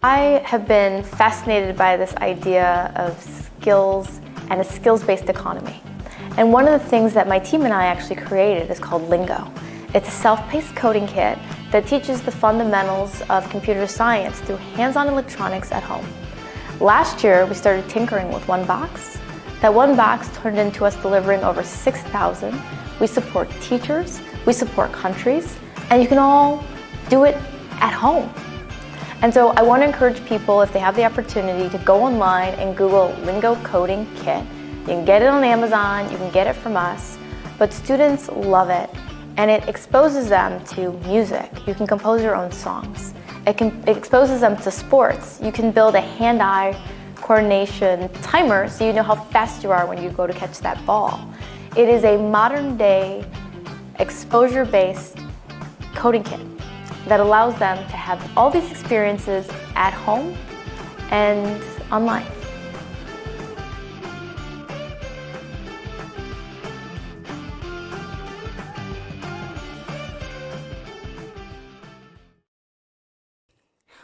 I have been fascinated by this idea of skills and a skills-based economy. And one of the things that my team and I actually created is called Lingo. It's a self-paced coding kit that teaches the fundamentals of computer science through hands-on electronics at home. Last year, we started tinkering with one box. That one box turned into us delivering over 6,000. We support teachers, we support countries, and you can all do it at home. And so I want to encourage people, if they have the opportunity, to go online and Google Lingo Coding Kit. You can get it on Amazon, you can get it from us, but students love it, and it exposes them to music. You can compose your own songs. It exposes them to sports. You can build a hand-eye coordination timer so you know how fast you are when you go to catch that ball. It is a modern-day, exposure-based coding kit that allows them to have all these experiences at home and online.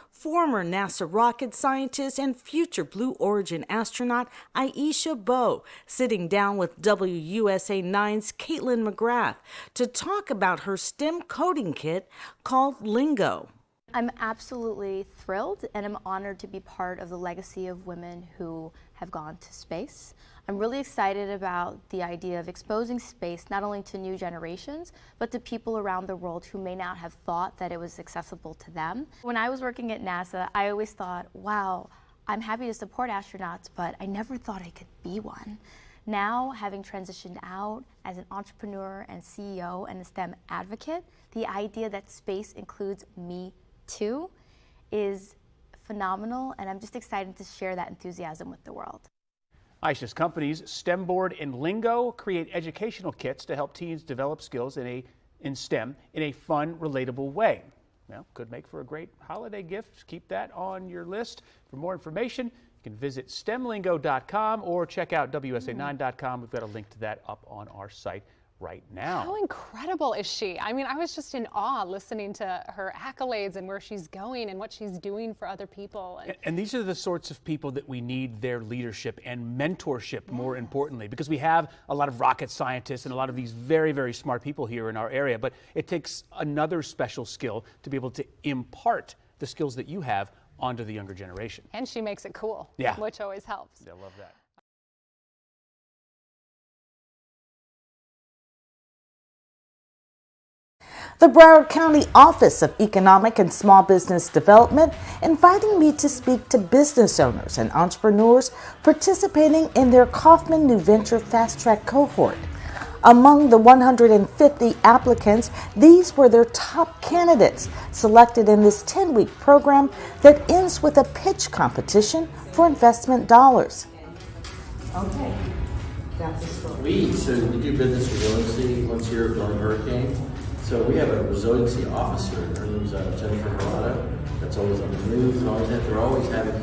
Former NASA rocket scientist and future Blue Origin astronaut Aisha Bowe sitting down with WUSA 9's Caitlin McGrath to talk about her STEM coding kit called Lingo. I'm absolutely thrilled and I'm honored to be part of the legacy of women who have gone to space. I'm really excited about the idea of exposing space not only to new generations, but to people around the world who may not have thought that it was accessible to them. When I was working at NASA, I always thought, wow, I'm happy to support astronauts, but I never thought I could be one. Now, having transitioned out as an entrepreneur and CEO and a STEM advocate, the idea that space includes me too is phenomenal, and I'm just excited to share that enthusiasm with the world. Aisha's companies, STEM Board and Lingo, create educational kits to help teens develop skills in STEM in a fun, relatable way. Well, could make for a great holiday gift. Keep that on your list. For more information, you can visit stemlingo.com or check out WSA9.com. We've got a link to that up on our site right now. How incredible is she? I mean, I was just in awe listening to her accolades and where she's going and what she's doing for other people. And these are the sorts of people that we need their leadership and mentorship, more importantly, because we have a lot of rocket scientists and a lot of these very, very smart people here in our area, but it takes another special skill to be able to impart the skills that you have onto the younger generation. And she makes it cool, which always helps. I love that. The Broward County Office of Economic and Small Business Development inviting me to speak to business owners and entrepreneurs participating in their Kauffman New Venture Fast Track cohort. Among the 150 applicants, these were their top candidates selected in this 10-week program that ends with a pitch competition for investment dollars. Okay, that's the story. We do business resiliency once a year during hurricane. So we have a resiliency officer. Her name's Jennifer Murata. That's always on the news. They're always having.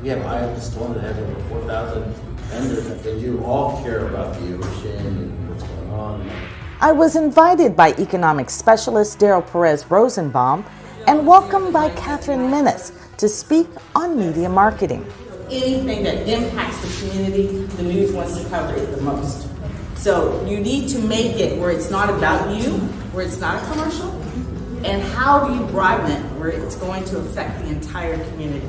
We have Eye of the Storm that has over 4,000 vendors that they do all care about the ocean and what's going on. I was invited by economic specialist Daryl Perez Rosenbaum and welcomed by Catherine Menace to speak on media marketing. Anything that impacts the community, the news wants to cover it the most. So you need to make it where it's not about you, where it's not a commercial, and how do you broaden it where it's going to affect the entire community.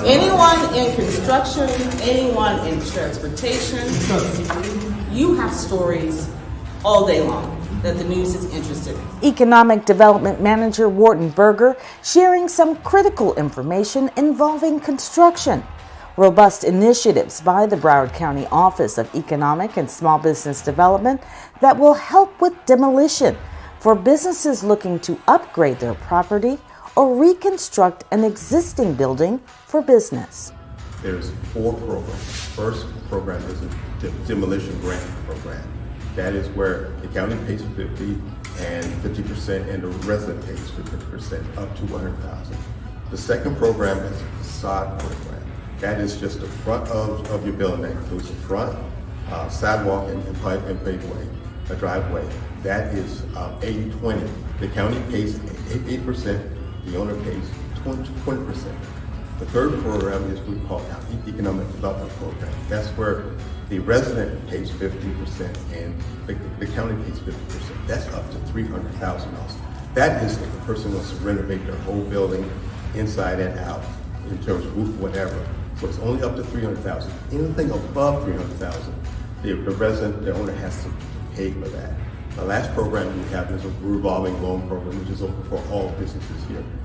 Anyone in construction, anyone in transportation, you have stories all day long that the news is interested in. Economic Development Manager Wharton Berger sharing some critical information involving construction. Robust initiatives by the Broward County Office of Economic and Small Business Development that will help with demolition for businesses looking to upgrade their property or reconstruct an existing building for business. There's 4 programs. First program is a demolition grant program. That is where the county pays 50 and 50% and the resident pays 50% up to $100,000. The second program is a facade program. That is just the front of your building. That includes the front, sidewalk, and paveway, a driveway. That is 80-20. The county pays 8%, the owner pays 20%. The third program is what we call the Economic Development Program. That's where the resident pays 50% and the county pays 50%. That's up to $300,000. That is if a person wants to renovate their whole building inside and out in terms of roof, whatever. So it's only up to $300,000. Anything above $300,000, the resident, the owner has to pay for that. The last program we have is a revolving loan program, which is open for all businesses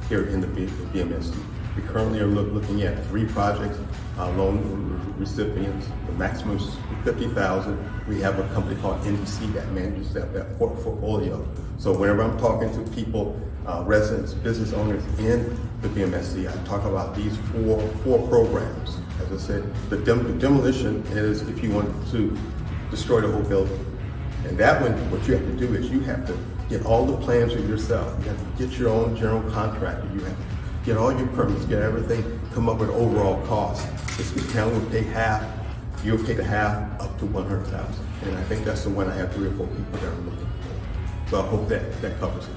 here in the BMSD. We currently are looking at 3 projects, loan recipients. The maximum is $50,000. We have a company called NDC that manages that portfolio. So whenever I'm talking to people, residents, business owners in the BMSD, I talk about these four programs. As I said, the demolition is if you want to destroy the whole building. And that one, what you have to do is you have to get all the plans for yourself. You have to get your own general contractor. You have to get all your permits, get everything, come up with overall cost. If the county will pay half, you'll pay the half up to $100,000. And I think that's the one I have 3 or 4 people that are looking for. So I hope that covers it.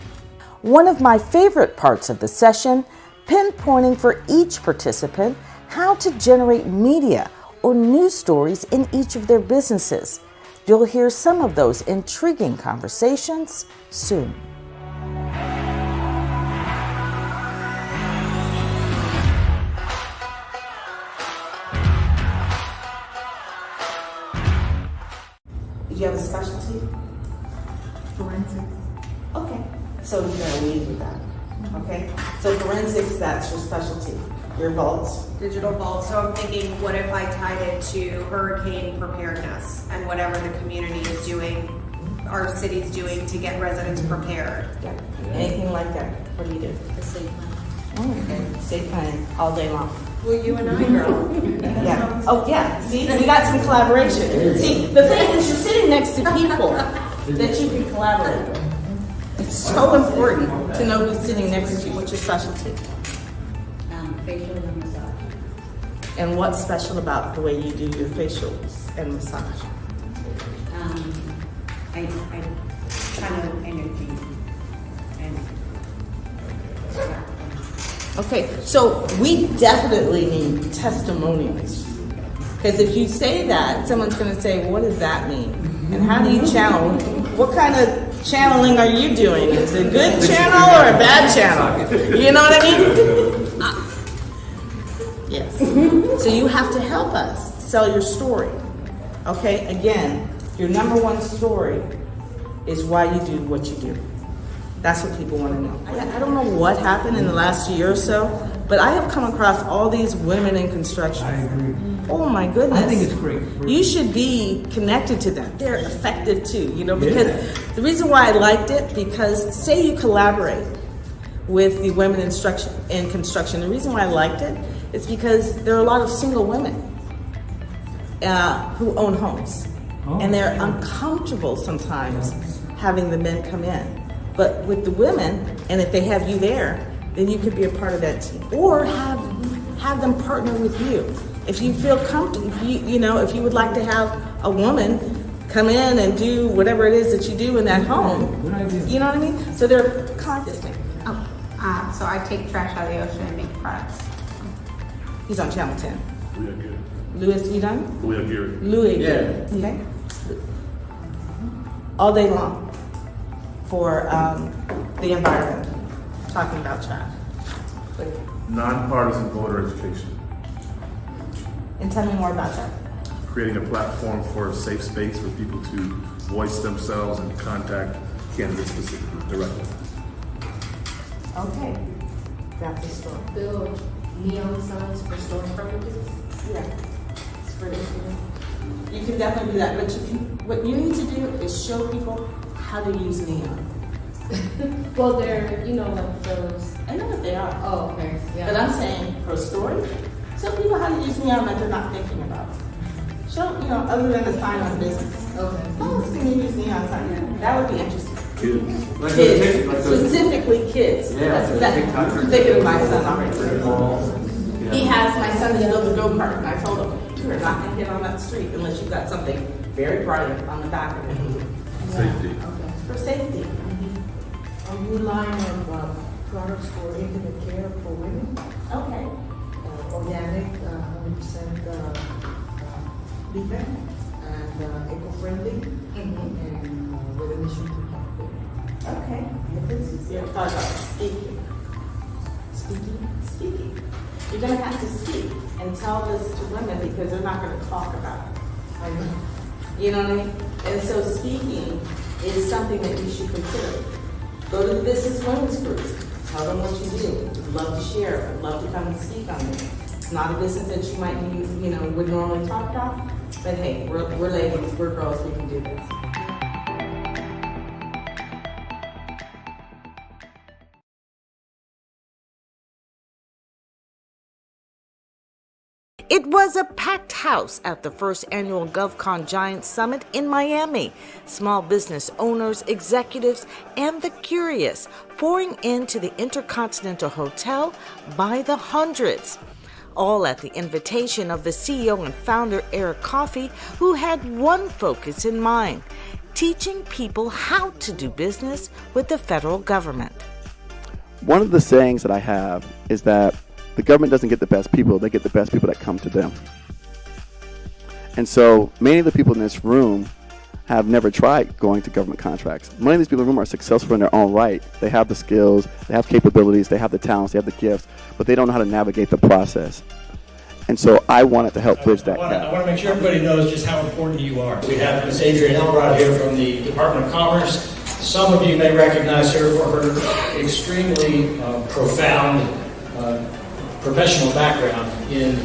One of my favorite parts of the session, pinpointing for each participant how to generate media or news stories in each of their businesses. You'll hear some of those intriguing conversations soon. Do you have a specialty? Forensics. Okay. So you're going to lead with that. Okay. So forensics, that's your specialty. Your vaults. Digital vault. So I'm thinking, what if I tied it to hurricane preparedness and whatever the community is doing, our city's doing to get residents prepared? Yeah. Anything like that. What do you do? Estate planning. Okay. Estate planning all day long. Well, you and I, girl. Yeah. Oh, yeah. See, we got some collaboration. See, the thing is, you're sitting next to people that you can collaborate with. It's so important to know who's sitting next to you. What's your specialty? Facial and massage. And what's special about the way you do your facials and massage? I channel energy and Okay, so we definitely need testimonials. Because if you say that, someone's going to say, well, what does that mean? And how do you channel? What kind of channeling are you doing? Is it a good channel or a bad channel? You know what I mean? Yes. So you have to help us sell your story. Okay, again, your number one story is why you do what you do. That's what people want to know. I don't know what happened in the last year or so, but I have come across all these women in construction. I agree. Oh my goodness. I think it's great. You should be connected to them. They're effective too, because the reason why I liked it, because say you collaborate with the women in construction. The reason why I liked it is because there are a lot of single women who own homes. And they're uncomfortable sometimes having the men come in. But with the women, and if they have you there, then you could be a part of that team. Or have them partner with you. If you feel comfortable, if you would like to have a woman come in and do whatever it is that you do in that home. You know what I mean? So they're constantly. So I take trash out of the ocean and make products. He's on Channel 10. We are good. Louis, you done? We are good. Louis. Yeah. Okay. All day long for the environment, talking about trash. Nonpartisan voter education. And tell me more about that. Creating a platform for a safe space for people to voice themselves and contact candidates specifically, directly. Okay. That's the story. Build neon signs for storefront businesses. Yeah. It's pretty cool. You can definitely do that, but what you need to do is show people how to use neon. Well, they're, like those. I know what they are. Oh, okay. Yeah. But I'm saying for a story, show people how to use neon that they're not thinking about. Show, other than a sign on business. Okay. How else can you use neon sign? That would be interesting. Kids. Kids. Specifically kids. Yeah. I'm thinking of my son already. He has, my son is building a go-kart, and I told him, you are not going to get on that street unless you've got something very bright on the back of it. Safety. For safety. A new line of products for intimate care for women. Okay. Organic, 100% vegan, and eco-friendly, and with emission compatible. Okay. You're talking about speaking. Speaking. You're going to have to speak and tell this to women because they're not going to talk about it. I know. You know what I mean? And so speaking is something that you should consider. Go to the business women's groups. Tell them what you do. I'd love to share. I'd love to come and speak on it. It's not a business that you might would normally talk about. But hey, we're ladies, we're girls, we can do this. It was a packed house at the first annual GovCon Giants Summit in Miami. Small business owners, executives, and the curious pouring into the Intercontinental Hotel by the hundreds. All at the invitation of the CEO and founder Eric Coffie, who had one focus in mind: teaching people how to do business with the federal government. One of the sayings that I have is that the government doesn't get the best people, they get the best people that come to them. And so many of the people in this room have never tried going to government contracts. Many of these people in the room are successful in their own right. They have the skills, they have capabilities, they have the talents, they have the gifts, but they don't know how to navigate the process. And so I wanted to help bridge that gap. I want to make sure everybody knows just how important you are. We have Ms. Adrienne Elrod here from the Department of Commerce. Some of you may recognize her for her extremely profound professional background in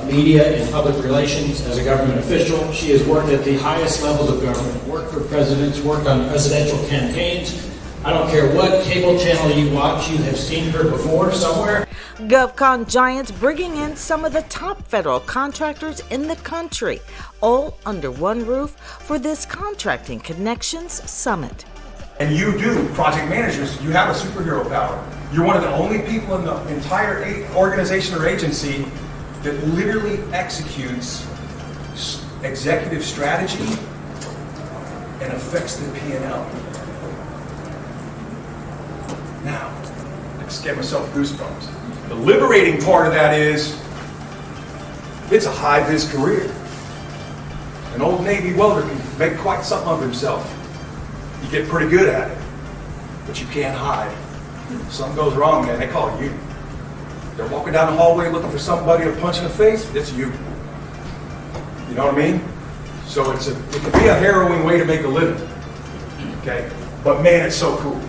media and public relations as a government official. She has worked at the highest levels of government, worked for presidents, worked on presidential campaigns. I don't care what cable channel you watch, you have seen her before somewhere. GovCon Giants bringing in some of the top federal contractors in the country, all under one roof for this Contracting Connections Summit. And you do, project managers, you have a superhero power. You're one of the only people in the entire organization or agency that literally executes executive strategy and affects the P&L. Now, I just gave myself goosebumps. The liberating part of that is, it's a high-vis career. An old Navy welder can make quite something of himself. You get pretty good at it, but you can't hide. If something goes wrong, man, they call it you. They're walking down the hallway looking for somebody to punch in the face, it's you. You know what I mean? So it can be a harrowing way to make a living, okay? But man, it's so cool.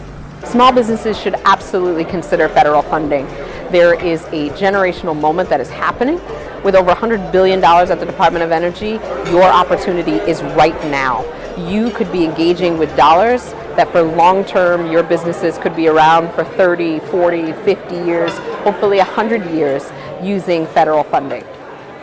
Small businesses should absolutely consider federal funding. There is a generational moment that is happening. With over $100 billion at the Department of Energy, your opportunity is right now. You could be engaging with dollars that for long term, your businesses could be around for 30, 40, 50 years, hopefully 100 years using federal funding.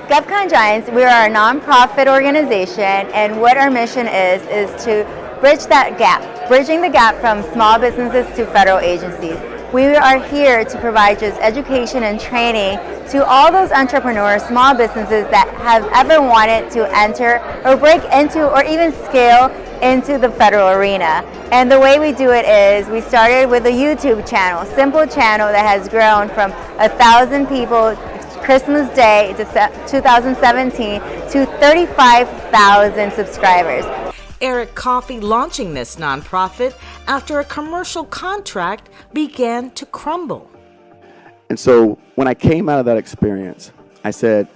GovCon Giants, we are a nonprofit organization, and what our mission is to bridge that gap, bridging the gap from small businesses to federal agencies. We are here to provide just education and training to all those entrepreneurs, small businesses that have ever wanted to enter or break into or even scale into the federal arena. And the way we do it is we started with a YouTube channel, simple channel that has grown from 1,000 people Christmas Day to 2017 to 35,000 subscribers. Eric Coffie launching this nonprofit after a commercial contract began to crumble. And so when I came out of that experience, I said,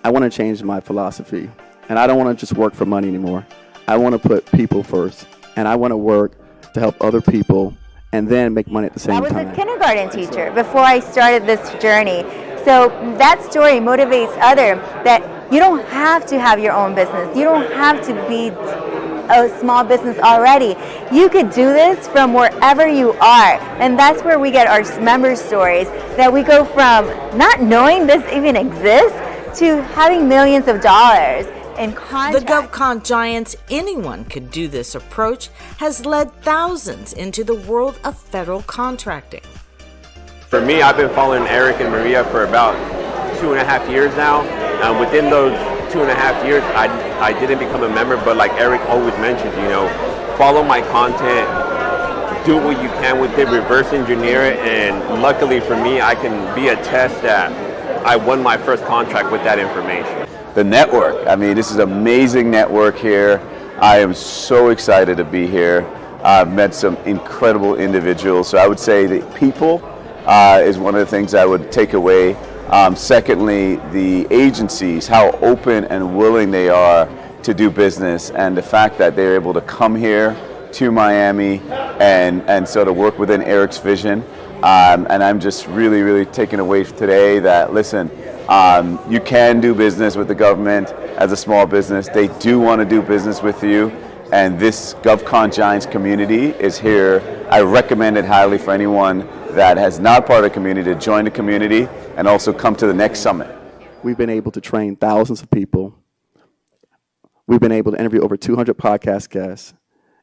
I want to change my philosophy. And I don't want to just work for money anymore. I want to put people first. And I want to work to help other people and then make money at the same time. I was a kindergarten teacher before I started this journey. So that story motivates others that you don't have to have your own business. You don't have to be a small business already. You could do this from wherever you are. And that's where we get our member stories, that we go from not knowing this even exists to having millions of dollars in contracts. The GovCon Giants anyone could do this approach has led thousands into the world of federal contracting. For me, I've been following Eric and Maria for about 2.5 years now. Within those 2.5 years, I didn't become a member, but like Eric always mentions, follow my content, do what you can with it, reverse engineer it, and luckily for me, I can be a test that I won my first contract with that information. The network, I mean, this is an amazing network here. I am so excited to be here. I've met some incredible individuals. So I would say that people is one of the things I would take away. Secondly, the agencies, how open and willing they are to do business, and the fact that they're able to come here to Miami and sort of work within Eric's vision. And I'm just really, really taking away today that, listen, you can do business with the government as a small business. They do want to do business with you. And this GovCon Giants community is here. I recommend it highly for anyone that has not part of the community to join the community and also come to the next summit. We've been able to train thousands of people. We've been able to interview over 200 podcast guests.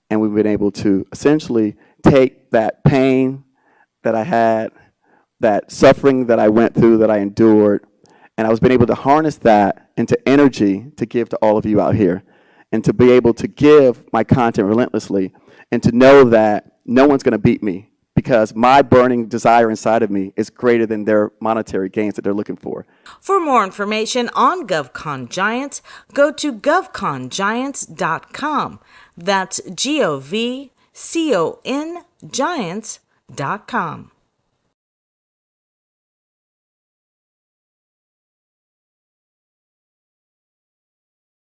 And we've been able to essentially take that pain that I had, that suffering that I went through, that I endured, and I was been able to harness that into energy to give to all of you out here, and to be able to give my content relentlessly, and to know that no one's going to beat me, because my burning desire inside of me is greater than their monetary gains that they're looking for. For more information on GovCon Giants, go to govcongiants.com. That's GovCon Giants.com.